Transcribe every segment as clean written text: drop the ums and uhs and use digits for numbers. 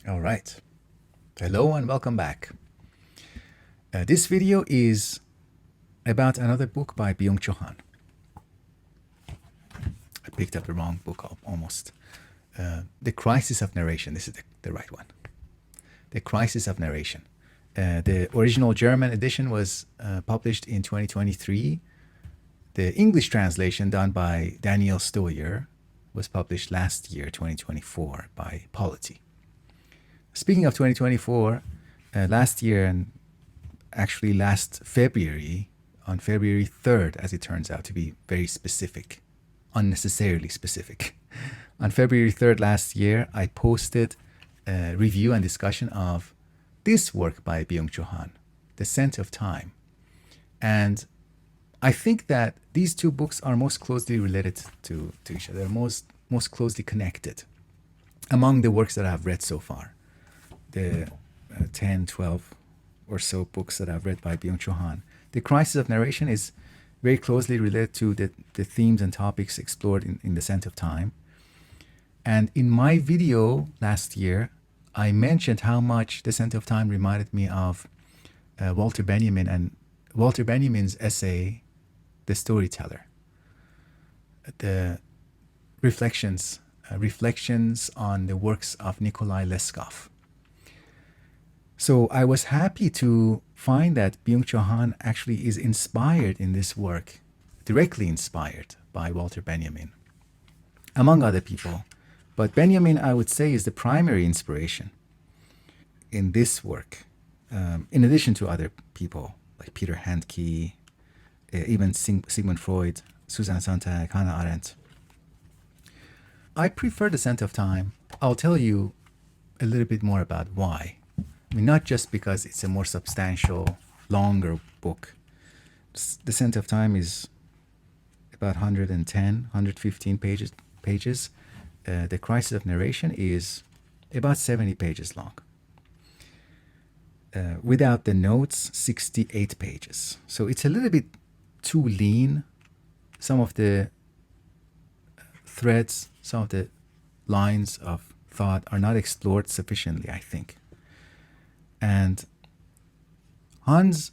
All right. Hello and welcome back. This video is about another book by Byung-Chul. I picked up the wrong book almost. The Crisis of Narration. This is the right one. The Crisis of Narration. The original German edition was published in 2023. The English translation done by Daniel Steuer was published last year, 2024, by Polity. Speaking of 2024, last year and actually last February, on February 3rd, as it turns out, to be very specific, unnecessarily specific. On February 3rd last year, I posted a review and discussion of this work by Byung-Chul, The Scent of Time. And I think that these two books are most closely related to each other, most closely connected among the works that I've read so far. The 10, 12 or so books that I've read by Byung-Chul. The Crisis of Narration is very closely related to the themes and topics explored in The Scent of Time. And in my video last year, I mentioned how much The Scent of Time reminded me of Walter Benjamin and Walter Benjamin's essay, The Storyteller. The reflections on the works of Nikolai Leskov. So I was happy to find that Byung-Chul actually is inspired in this work, directly inspired by Walter Benjamin, among other people. But Benjamin, I would say, is the primary inspiration in this work, in addition to other people like Peter Handke, even Sigmund Freud, Susan Sontag, Hannah Arendt. I prefer The Scent of Time. I'll tell you a little bit more about why. I mean, not just because it's a more substantial, longer book. The Scent of Time is about 115 pages. The Crisis of Narration is about 70 pages long. Without the notes, 68 pages. So it's a little bit too lean. Some of the threads, some of the lines of thought are not explored sufficiently, I think. And Han's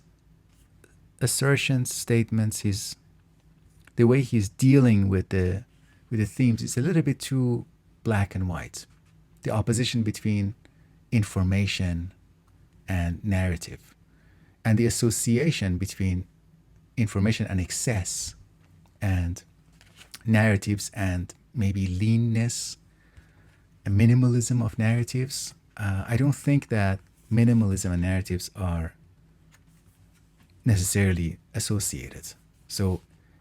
assertions, statements, the way he's dealing with the themes is a little bit too black and white. The opposition between information and narrative, and the association between information and excess, and narratives and maybe leanness, a minimalism of narratives. I don't think that minimalism and narratives are necessarily associated. So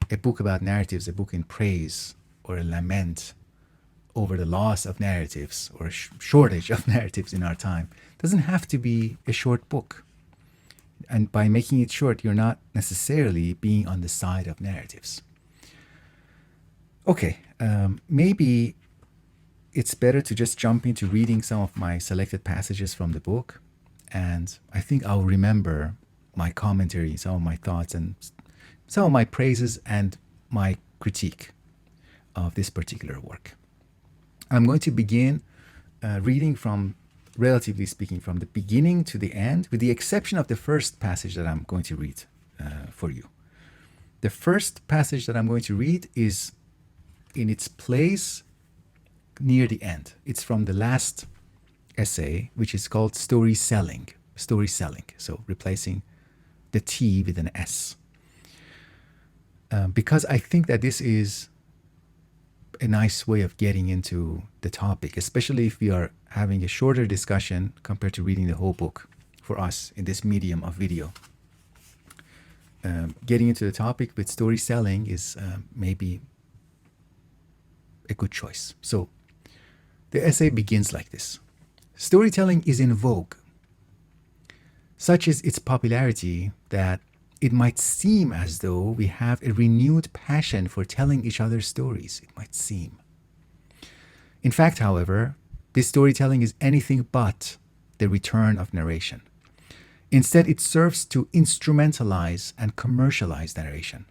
a book about narratives, a book in praise or a lament over the loss of narratives or a shortage of narratives in our time doesn't have to be a short book. And by making it short, you're not necessarily being on the side of narratives. Okay, maybe it's better to just jump into reading some of my selected passages from the book. And I think I'll remember my commentary, some of my thoughts, and some of my praises and my critique of this particular work. I'm going to begin reading from, relatively speaking, from the beginning to the end, with the exception of the first passage that I'm going to read for you. The first passage that I'm going to read is in its place near the end. It's from the last essay, which is called Story Selling. So replacing the T with an S. Because I think that this is a nice way of getting into the topic, especially if we are having a shorter discussion compared to reading the whole book for us in this medium of video. Getting into the topic with story selling is maybe a good choice. So the essay begins like this. Storytelling is in vogue. Such is its popularity that it might seem as though we have a renewed passion for telling each other stories. It might seem. In fact, however, this storytelling is anything but the return of narration. Instead, it serves to instrumentalize and commercialize narration.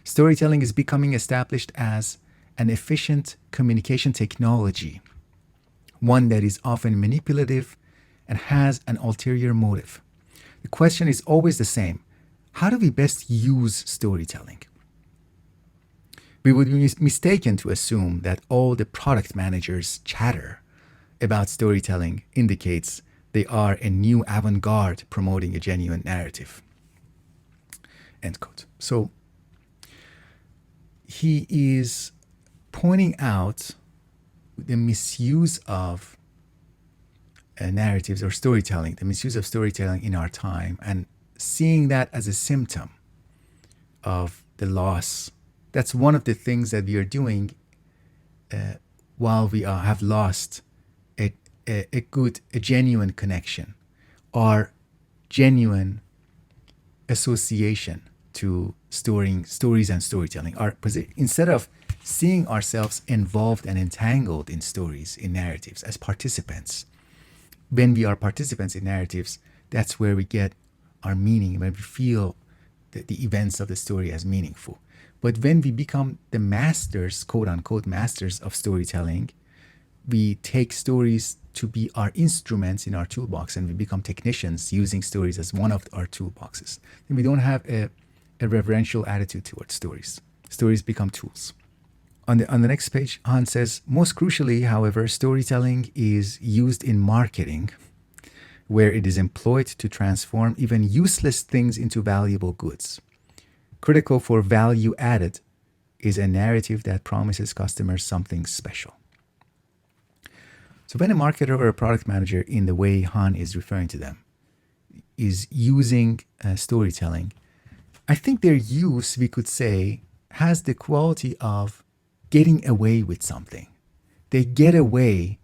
Storytelling is becoming established as an efficient communication technology, one that is often manipulative and has an ulterior motive. The question is always the same. How do we best use storytelling? We would be mistaken to assume that all the product managers' chatter about storytelling indicates they are a new avant-garde promoting a genuine narrative. End quote. So he is pointing out the misuse of narratives or storytelling, the misuse of storytelling in our time, and seeing that as a symptom of the loss. That's one of the things that we are doing while we have lost a genuine connection or genuine association to stories and storytelling. Instead of seeing ourselves involved and entangled in stories, in narratives, as participants, when we are participants in narratives, that's where we get our meaning, when we feel the events of the story as meaningful. But when we become the masters, quote unquote, masters of storytelling, we take stories to be our instruments in our toolbox, and we become technicians using stories as one of our toolboxes. And we don't have a reverential attitude towards stories. Stories become tools. On the next page, Han says, most crucially, however, storytelling is used in marketing, where it is employed to transform even useless things into valuable goods. Critical for value added is a narrative that promises customers something special. So when a marketer or a product manager, in the way Han is referring to them, is using storytelling, I think their use, we could say, has the quality of getting away with something. They get away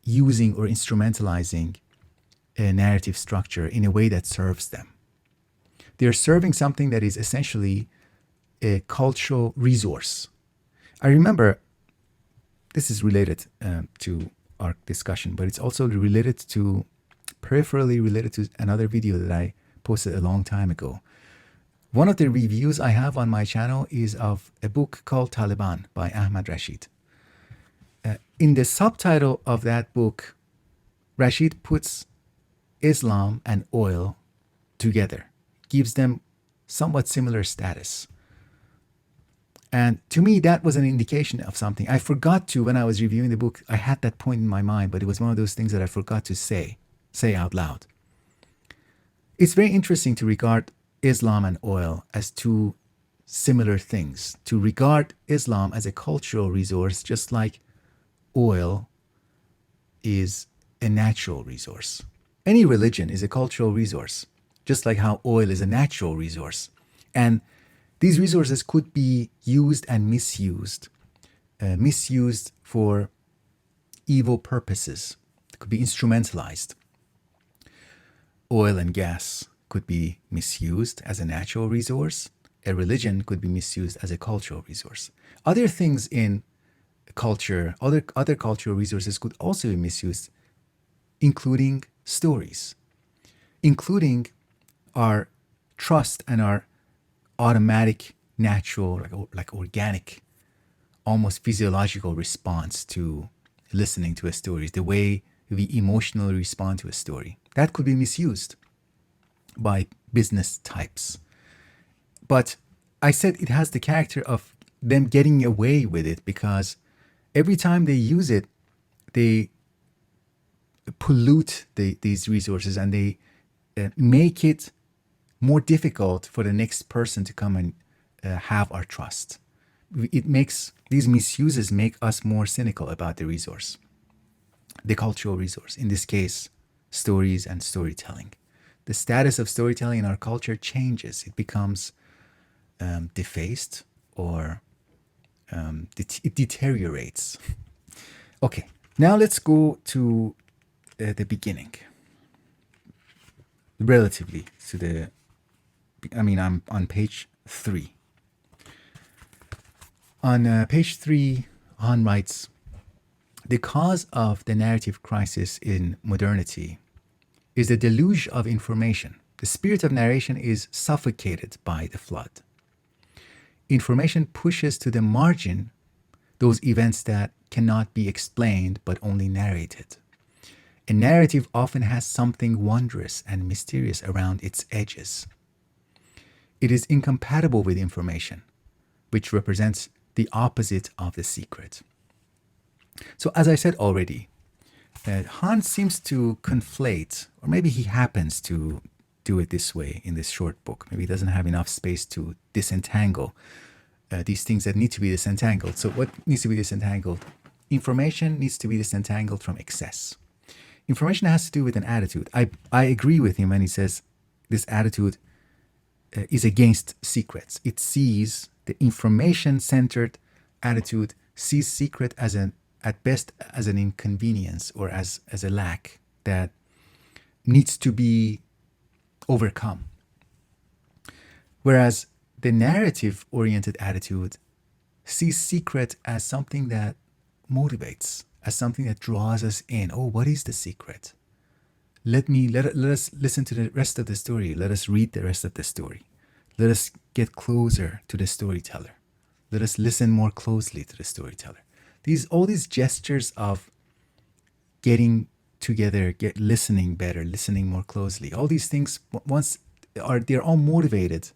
using or instrumentalizing a narrative structure in a way that serves them. They're serving something that is essentially a cultural resource. I remember, this is related to our discussion, but it's also peripherally related to another video that I posted a long time ago. One of the reviews I have on my channel is of a book called Taliban by Ahmad Rashid. In the subtitle of that book, Rashid puts Islam and oil together, gives them somewhat similar status. And to me, that was an indication of something. I forgot to, when I was reviewing the book, I had that point in my mind, but it was one of those things that I forgot to say out loud. It's very interesting to regard Islam and oil as two similar things, to regard Islam as a cultural resource, just like oil is a natural resource. Any religion is a cultural resource, just like how oil is a natural resource. And these resources could be used and misused, misused for evil purposes. It could be instrumentalized. Oil and gas could be misused as a natural resource. A religion could be misused as a cultural resource. Other things in culture, other cultural resources could also be misused, including stories, including our trust and our automatic, natural, like organic, almost physiological response to listening to a story, the way we emotionally respond to a story. That could be misused by business types. But I said it has the character of them getting away with it, because every time they use it, they pollute these resources, and they make it more difficult for the next person to come and have our trust. These misuses make us more cynical about the resource, the cultural resource, in this case, stories and storytelling. The status of storytelling in our culture changes. It becomes defaced, or it deteriorates. Okay, now let's go to the beginning. Relatively to I'm on page 3. On page 3, Han writes, the cause of the narrative crisis in modernity is the deluge of information. The spirit of narration is suffocated by the flood. Information pushes to the margin those events that cannot be explained but only narrated. A narrative often has something wondrous and mysterious around its edges. It is incompatible with information, which represents the opposite of the secret. So, as I said already, Hans seems to conflate, or maybe he happens to do it this way in this short book. Maybe he doesn't have enough space to disentangle these things that need to be disentangled. So, what needs to be disentangled? Information needs to be disentangled from excess. Information has to do with an attitude. I agree with him when he says this attitude is against secrets. It sees the information-centered attitude, sees secret as at best as an inconvenience or as a lack that needs to be overcome. Whereas the narrative-oriented attitude sees secret as something that motivates, as something that draws us in. Oh, what is the secret? Let us listen to the rest of the story. Let us read the rest of the story. Let us get closer to the storyteller. Let us listen more closely to the storyteller. All these gestures of getting together, listening better, listening more closely. All these things they're all motivated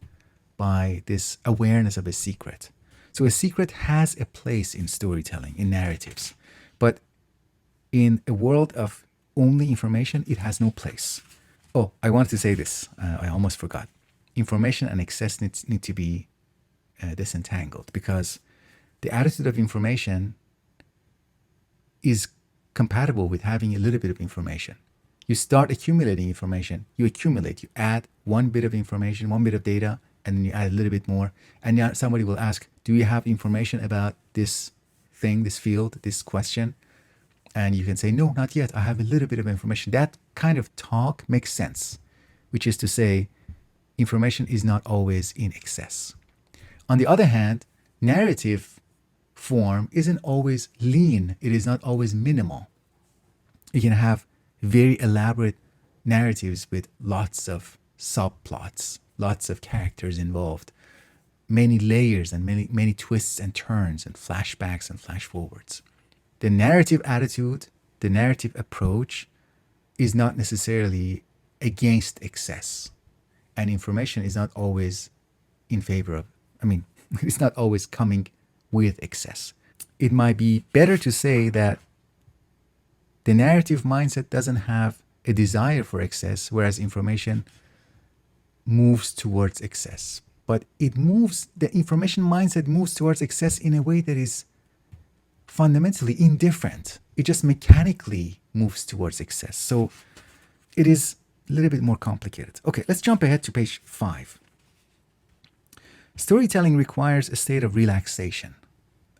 by this awareness of a secret. So a secret has a place in storytelling, in narratives. But in a world of only information, it has no place. Oh, I wanted to say this. I almost forgot. Information and excess need to be disentangled, because the attitude of information is compatible with having a little bit of information. You start accumulating information. You accumulate. You add one bit of information, one bit of data, and then you add a little bit more. And now somebody will ask, do you have information about this thing, this field, this question? And you can say, no, not yet. I have a little bit of information. That kind of talk makes sense, which is to say, information is not always in excess. On the other hand, narrative form isn't always lean. It is not always minimal. You can have very elaborate narratives with lots of subplots, lots of characters involved, many layers and many twists and turns and flashbacks and flash forwards. The narrative attitude, the narrative approach is not necessarily against excess. And information is not always in favor of, it's not always coming with excess. It might be better to say that the narrative mindset doesn't have a desire for excess, whereas information moves towards excess. But the information mindset moves towards excess in a way that is fundamentally indifferent. It just mechanically moves towards excess. So it is a little bit more complicated. Okay, let's jump ahead to page 5. Storytelling requires a state of relaxation,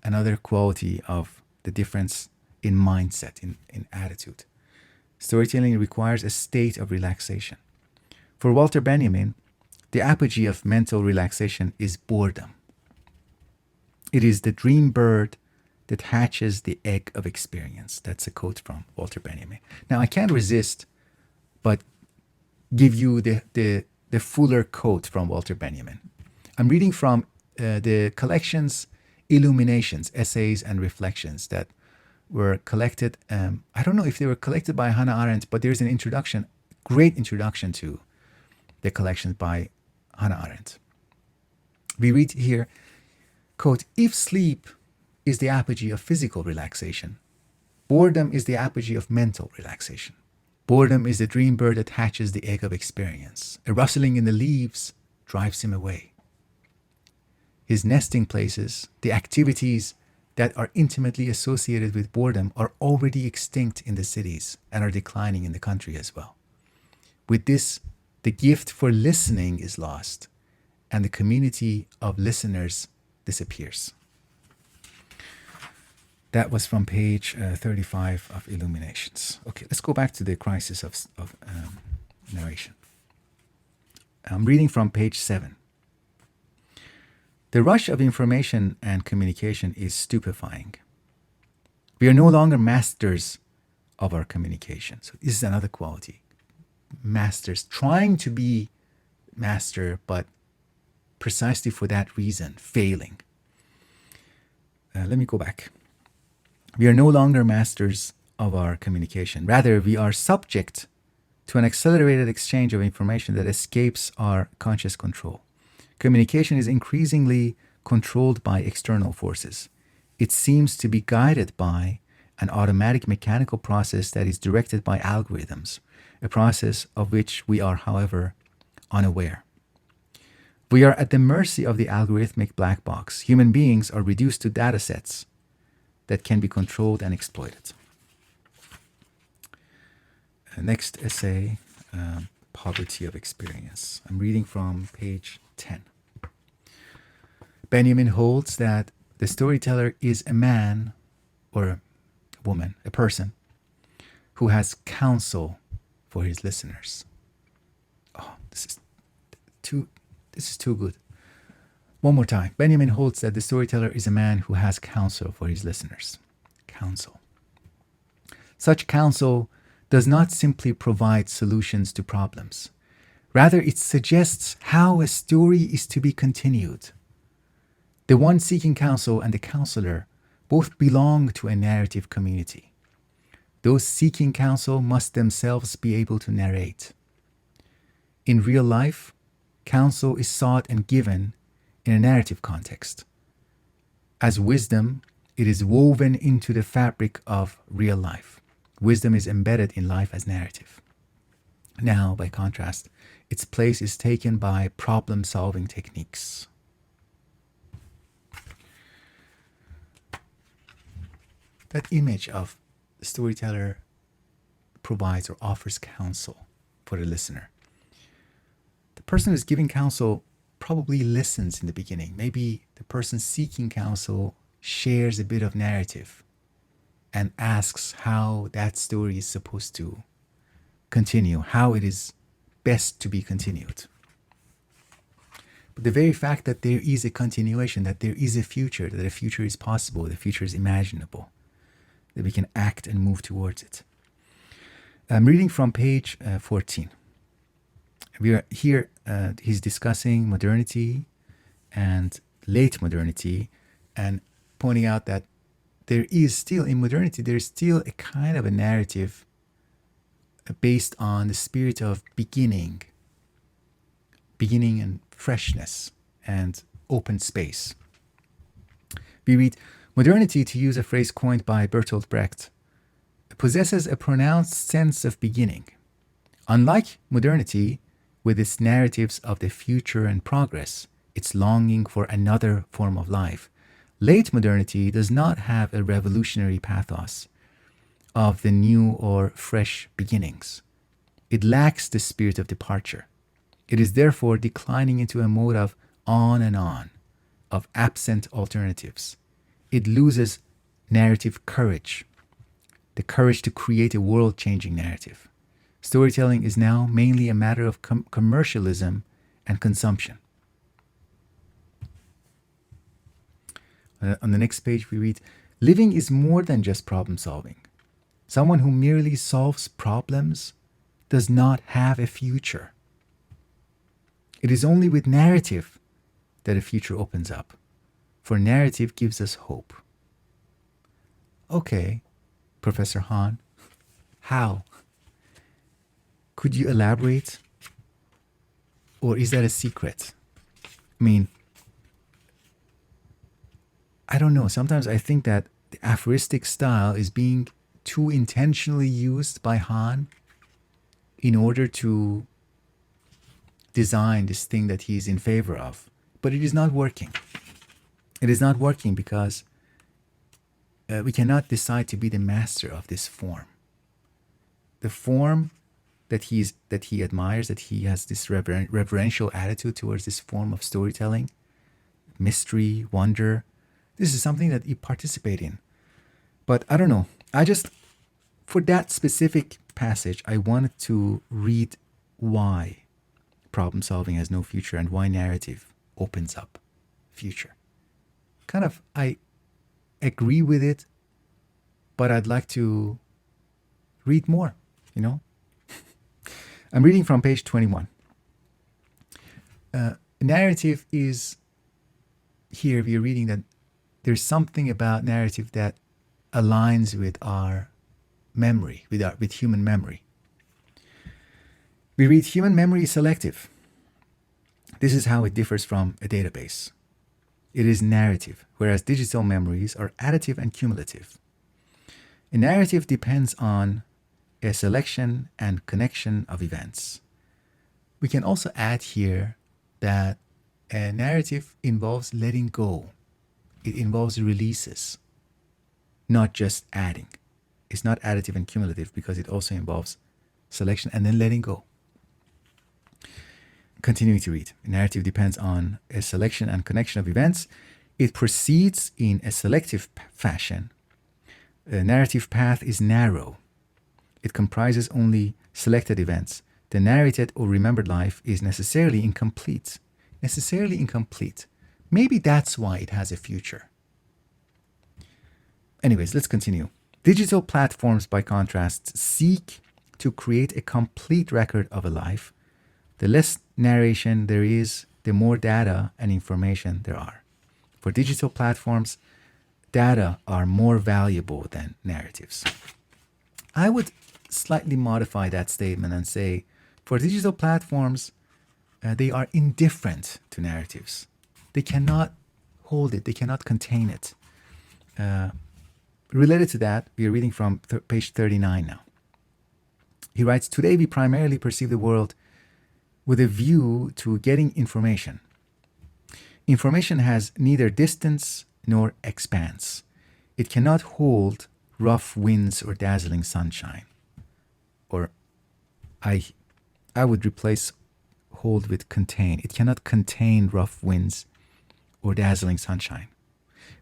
another quality of the difference in mindset, in attitude. Storytelling requires a state of relaxation. For Walter Benjamin, the apogee of mental relaxation is boredom. It is the dream bird that hatches the egg of experience. That's a quote from Walter Benjamin. Now, I can't resist but give you the fuller quote from Walter Benjamin. I'm reading from the collections Illuminations, Essays and Reflections that were collected. I don't know if they were collected by Hannah Arendt, but there's an introduction, great introduction to the collections by Hannah Arendt. We read here, quote, if sleep is the apogee of physical relaxation, boredom is the apogee of mental relaxation. Boredom is the dream bird that hatches the egg of experience. A rustling in the leaves drives him away. His nesting places, the activities that are intimately associated with boredom, are already extinct in the cities and are declining in the country as well. With this, the gift for listening is lost, and the community of listeners disappears. That was from page 35 of Illuminations. Okay, let's go back to the crisis of narration. I'm reading from page 7. The rush of information and communication is stupefying. We are no longer masters of our communication. So this is another quality. Masters, trying to be master, but precisely for that reason, failing. Let me go back. We are no longer masters of our communication. Rather, we are subject to an accelerated exchange of information that escapes our conscious control. Communication is increasingly controlled by external forces. It seems to be guided by an automatic mechanical process that is directed by algorithms, a process of which we are, however, unaware. We are at the mercy of the algorithmic black box. Human beings are reduced to data sets that can be controlled and exploited. Next essay, Poverty of Experience. I'm reading from page 10. Benjamin holds that the storyteller is a man or a woman, a person, who has counsel for his listeners. Oh, this is too good. One more time. Benjamin holds that the storyteller is a man who has counsel for his listeners. Counsel. Such counsel does not simply provide solutions to problems. Rather, it suggests how a story is to be continued. The one seeking counsel and the counselor both belong to a narrative community. Those seeking counsel must themselves be able to narrate. In real life, counsel is sought and given in a narrative context. As wisdom, it is woven into the fabric of real life. Wisdom is embedded in life as narrative. Now, by contrast, its place is taken by problem-solving techniques. That image of the storyteller provides or offers counsel for the listener. The person who's giving counsel probably listens in the beginning. Maybe the person seeking counsel shares a bit of narrative and asks how that story is supposed to continue, how it is best to be continued. But the very fact that there is a continuation, that there is a future, that a future is possible, the future is imaginable, that we can act and move towards it. I'm reading from page 14. We are here, he's discussing modernity and late modernity and pointing out that there is still, in modernity, there is still a kind of a narrative based on the spirit of beginning and freshness and open space. We read, modernity, to use a phrase coined by Bertolt Brecht, possesses a pronounced sense of beginning. Unlike modernity, with its narratives of the future and progress, its longing for another form of life, late modernity does not have a revolutionary pathos of the new or fresh beginnings. It lacks the spirit of departure. It is therefore declining into a mode of on and on, of absent alternatives. It loses narrative courage, the courage to create a world-changing narrative. Storytelling is now mainly a matter of commercialism and consumption. On the next page we read, living is more than just problem solving. Someone who merely solves problems does not have a future. It is only with narrative that a future opens up, for narrative gives us hope. Okay, Professor Hahn, how? Could you elaborate? Or is that a secret? I mean, I don't know. Sometimes I think that the aphoristic style is being too intentionally used by Hahn in order to design this thing that he's in favor of. But it is not working. It is not working because we cannot decide to be the master of this form. The form that he admires, that he has this reverential attitude towards this form of storytelling, mystery, wonder. This is something that you participate in. But I don't know. For that specific passage, I wanted to read why problem solving has no future and why narrative opens up future. Kind of, I agree with it, but I'd like to read more, you know? I'm reading from page 21. Narrative is, here we are reading that there's something about narrative that aligns with our memory, with human memory. We read human memory is selective. This is how it differs from a database. It is narrative, whereas digital memories are additive and cumulative. A narrative depends on a selection and connection of events. We can also add here that a narrative involves letting go. It involves releases, not just adding. It's not additive and cumulative because it also involves selection and then letting go. Continuing to read. A narrative depends on a selection and connection of events. It proceeds in a selective fashion. A narrative path is narrow. It comprises only selected events. The narrated or remembered life is necessarily incomplete. Necessarily incomplete. Maybe that's why it has a future. Anyways, let's continue. Digital platforms, by contrast, seek to create a complete record of a life. The less narration there is, the more data and information there are. For digital platforms, data are more valuable than narratives. I would slightly modify that statement and say, for digital platforms, they are indifferent to narratives. They cannot hold it, they cannot contain it. Related to that, we are reading from page 39 now. He writes, today we primarily perceive the world with a view to getting information. Information has neither distance nor expanse. It cannot hold rough winds or dazzling sunshine. Or I would replace hold with contain. It cannot contain rough winds or dazzling sunshine.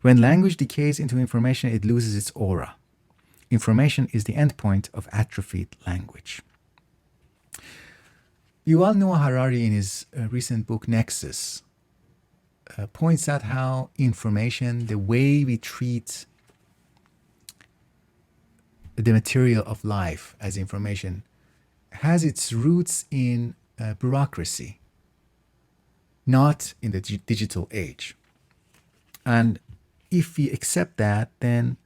When language decays into information, it loses its aura. Information is the endpoint of atrophied language. Yuval Noah Harari, in his recent book Nexus, points out how information, the way we treat the material of life as information, has its roots in bureaucracy, not in the digital age. And if we accept that, then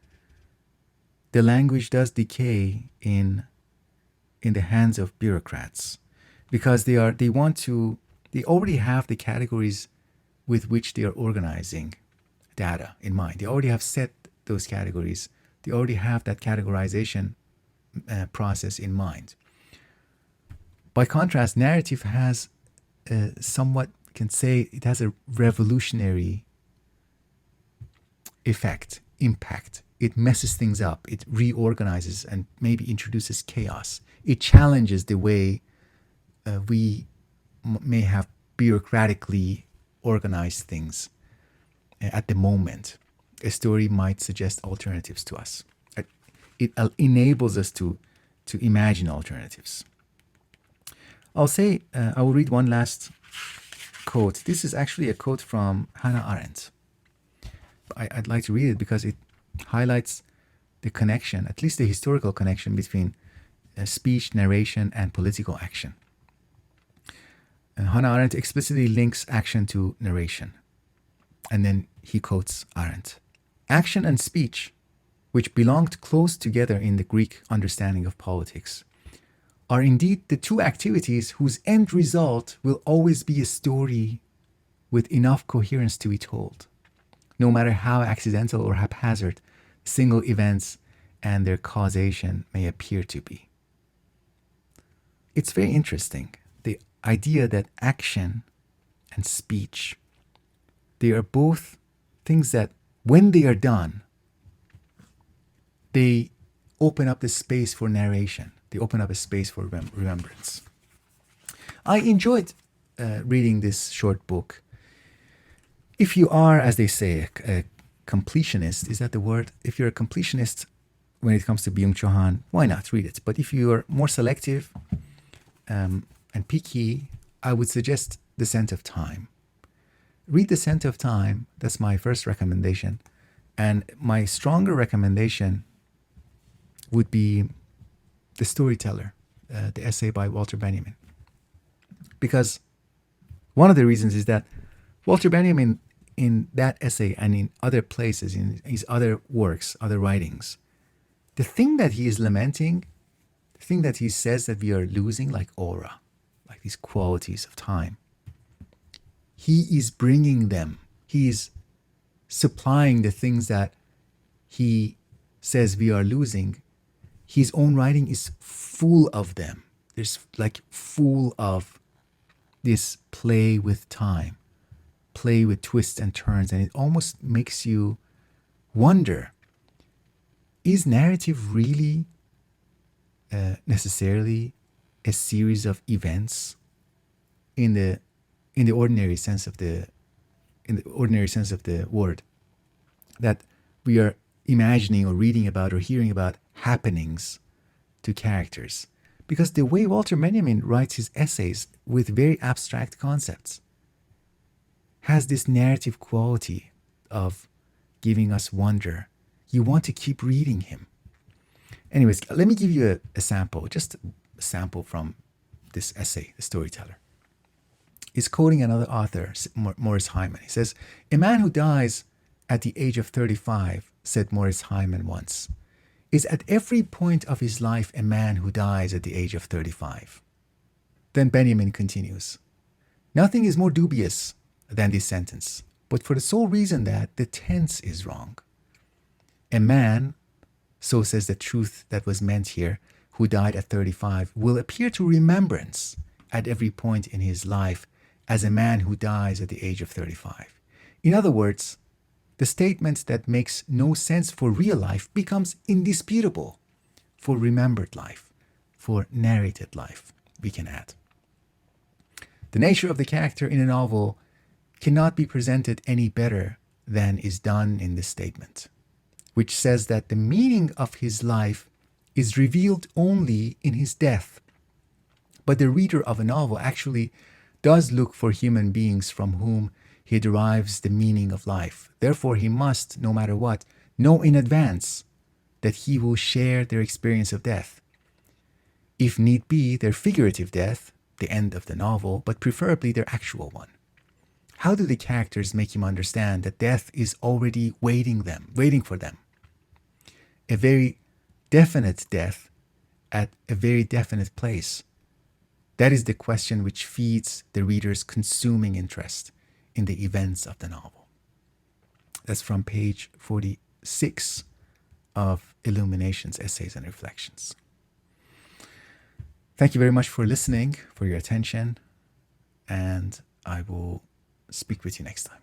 the language does decay in the hands of bureaucrats, because they already have the categories with which they are organizing data in mind. They already have set those categories. They already have that categorization process in mind. By contrast, narrative has somewhat, you can say, it has a revolutionary effect, impact. It messes things up. It reorganizes and maybe introduces chaos. It challenges the way we may have bureaucratically organized things at the moment. A story might suggest alternatives to us. It enables us to imagine alternatives. I'll say, I will read one last quote. This is actually a quote from Hannah Arendt. I'd like to read it because it highlights the connection, at least the historical connection, between speech, narration, and political action. And Hannah Arendt explicitly links action to narration. And then he quotes Arendt. Action and speech, which belonged close together in the Greek understanding of politics, are indeed the two activities whose end result will always be a story with enough coherence to be told, no matter how accidental or haphazard single events and their causation may appear to be. It's very interesting, the idea that action and speech, they are both things that when they are done, they open up the space for narration. They open up a space for remembrance. I enjoyed reading this short book. If you are, as they say, a completionist, is that the word? If you're a completionist when it comes to Byung-Chul, why not read it? But if you're more selective and picky, I would suggest The Scent of Time. Read The Scent of Time. That's my first recommendation. And my stronger recommendation would be The Storyteller, the essay by Walter Benjamin. Because one of the reasons is that Walter Benjamin, in that essay and in other places, in his other works, other writings, the thing that he is lamenting, the thing that he says that we are losing, like aura, like these qualities of time, he is bringing them. He is supplying the things that he says we are losing. His own writing is full of them. There's like full of this play with time, play with twists and turns, and it almost makes you wonder, is narrative really necessarily a series of events in the ordinary sense of the word, that we are imagining or reading about or hearing about happenings to characters? Because the way Walter Benjamin writes his essays with very abstract concepts has this narrative quality of giving us wonder. You want to keep reading him. Anyways, let me give you a sample, just a sample from this essay, The Storyteller. He's quoting another author, Morris Hyman. He says, "A man who dies at the age of 35, said Morris Hyman once, is at every point of his life a man who dies at the age of 35. Then Benjamin continues, "Nothing is more dubious than this sentence, but for the sole reason that the tense is wrong. A man, so says the truth that was meant here, who died at 35, will appear to remembrance at every point in his life as a man who dies at the age of 35. In other words, the statement that makes no sense for real life becomes indisputable for remembered life, for narrated life," we can add. The nature of the character in a novel cannot be presented any better than is done in this statement, which says that the meaning of his life is revealed only in his death. But the reader of a novel actually does look for human beings from whom he derives the meaning of life. Therefore, he must, no matter what, know in advance that he will share their experience of death. If need be, their figurative death, the end of the novel, but preferably their actual one. How do the characters make him understand that death is already waiting for them? A very definite death at a very definite place. That is the question which feeds the reader's consuming interest in the events of the novel. That's from page 46 of Illuminations, Essays and Reflections. Thank you very much for listening, for your attention, and I will speak with you next time.